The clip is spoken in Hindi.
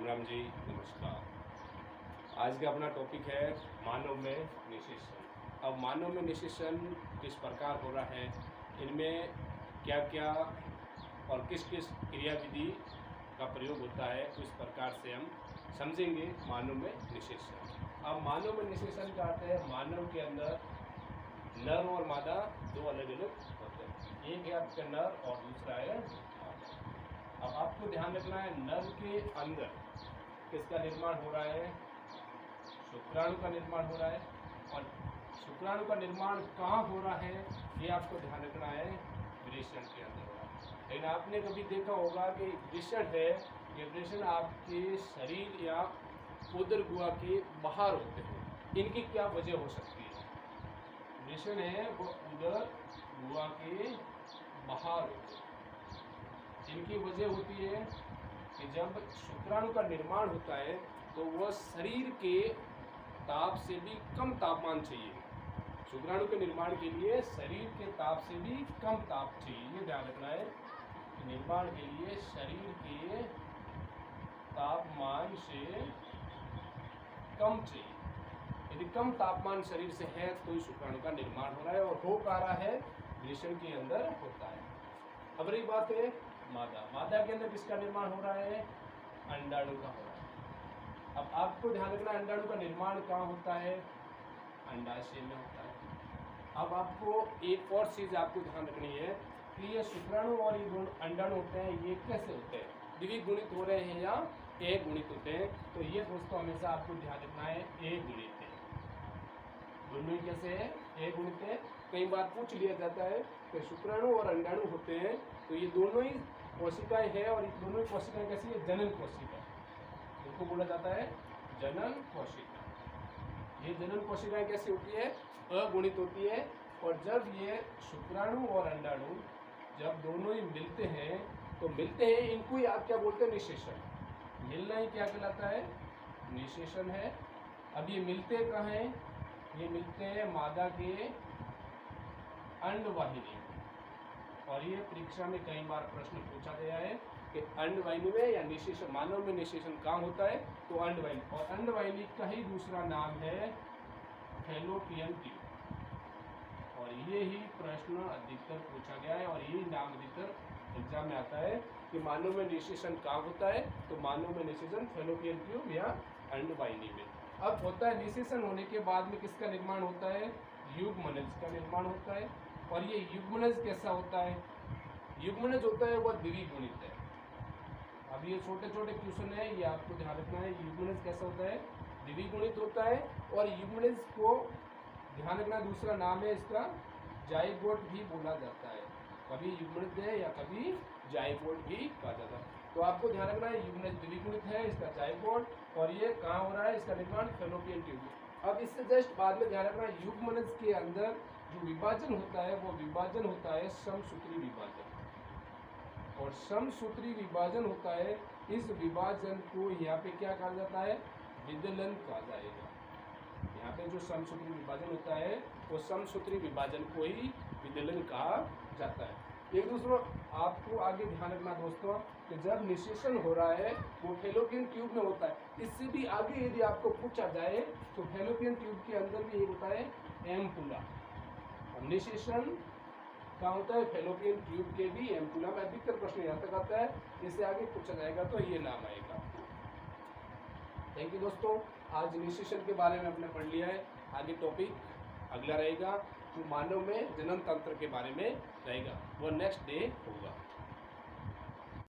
राम राम जी, नमस्कार। आज का अपना टॉपिक है मानव में निषेचन। अब मानव में निषेचन किस प्रकार हो रहा है, इनमें क्या क्या और किस किस क्रियाविधि का प्रयोग होता है, तो इस प्रकार से हम समझेंगे मानव में निषेचन। अब मानव में निषेचन का अर्थ है मानव के अंदर नर और मादा दो अलग अलग होते हैं। एक है आपका नर और दूसरा है मादा। अब आपको ध्यान रखना है नर के अंदर किसका निर्माण हो रहा है, शुक्राणु का निर्माण हो रहा है। और शुक्राणु का निर्माण कहाँ हो रहा है, ये आपको ध्यान रखना है, वृषण के अंदर हो रहा है। लेकिन आपने कभी देखा होगा कि वृषण है, ये वृषण आपके शरीर या उदर गुहा के बाहर होते हैं। इनकी क्या वजह हो सकती है? वृषण है वो उदर गुहा के बाहर होते हैं। इनकी वजह होती है कि जब शुक्राणु का निर्माण होता है तो वह शरीर के ताप से भी कम तापमान चाहिए। शुक्राणु के निर्माण के लिए शरीर के ताप से भी कम ताप चाहिए, ये ध्यान रखना है। निर्माण के लिए शरीर के तापमान से कम चाहिए। यदि कम तापमान शरीर से है तो शुक्राणु का निर्माण हो रहा है, और हो पा रहा है वृषण के अंदर होता है। अब रही बात है मादा। मादा के अंदर किसका निर्माण हो रहा है? अंडाणु का हो रहा है। अब आपको ध्यान रखना, अंडाणु का निर्माण कहाँ होता है? अंडाशय में होता है। अब आपको एक और चीज आपको ध्यान रखनी है कि ये शुक्राणु और ये दोनों अंडाणु होते हैं, ये कैसे होते हैं? द्विगुणित हो रहे हैं या एक गुणित होते हैं? तो ये दोस्तों हमेशा आपको ध्यान रखना है, एक गुणित है। दोनों ही कैसे है? एक गुणित है। कई बार पूछ लिया जाता है कि शुक्राणु और अंडाणु होते हैं तो ये दोनों ही कोशिकाएं हैं, और ये दोनों ही कोशिकाएं कैसी है? जनन कोशिका। इनको बोला जाता है जनन कोशिका। ये जनन कोशिकाएं कैसी होती है? अगुणित होती है। और जब ये शुक्राणु और अंडाणु जब दोनों ही मिलते हैं तो मिलते हैं, इनको ही आप क्या बोलते हैं? निषेचन। मिलना ही क्या कहलाता है? निषेचन है। अब ये मिलते कहाँ हैं? ये मिलते हैं मादा के अंडवाहिनी। और ये परीक्षा में कई बार प्रश्न पूछा गया है कि अंडवाहिनी में या निषेचन, मानव में निषेचन कहाँ होता है? तो अंडवाहिनी। और अंडवाहिनी का ही दूसरा नाम है फैलोपियन ट्यूब। और ये ही प्रश्न अधिकतर पूछा गया है, और यही नाम अधिकतर एग्जाम में आता है कि मानव में निषेचन कहाँ होता है? तो मानव में निषेचन फैलोपियन ट्यूब या अंडवाहिनी में। अब होता है निषेचन होने के बाद में किसका निर्माण होता है? युग्मनज का निर्माण होता है। और ये युग्मनज कैसा होता है? युग्मनज होता है वह द्विगुणित है। अब ये छोटे छोटे क्वेश्चन है, ये आपको ध्यान रखना है। युग्मनज कैसा होता है? द्विगुणित होता है। और युग्मनज को ध्यान रखना, दूसरा नाम है इसका जाइगोट भी बोला जाता है। कभी युग्मनज है या कभी जाइगोट भी कहा जाता है। तो आपको ध्यान रखना है युग्मनज द्विगुणित है, इसका जाइगोट। और ये कहाँ हो रहा है? इसका निर्माण फैलोपियन ट्यूब में। अब इससे जस्ट बाद में ध्यान रखना, युग्मनज के अंदर जो विभाजन होता है वो विभाजन होता है समसूत्री विभाजन। और समसूत्री विभाजन होता है, इस विभाजन को यहाँ पे क्या कहा जाता है? विदलन कहा जाएगा। यहाँ पे जो समसूत्री विभाजन होता है वो समसूत्री विभाजन को ही विदलन कहा जाता है। एक दूसरा आपको आगे ध्यान रखना दोस्तों कि जब निषेचन हो रहा है वो फैलोपियन ट्यूब में होता है। इससे भी आगे यदि आपको पूछा जाए तो फैलोपियन ट्यूब के अंदर भी एक होता है एम्पुला। निषेचन कहाँ होता है? फैलोपियन ट्यूब के भी एम्पुला में। अधिकतर प्रश्न यहाँ तक आता है, इससे आगे पूछा जाएगा तो ये नाम आएगा। थैंक यू दोस्तों, आज निषेचन के बारे में हमने पढ़ लिया है। आगे टॉपिक अगला रहेगा जो मानव में जनन तंत्र के बारे में रहेगा, वो नेक्स्ट डे होगा।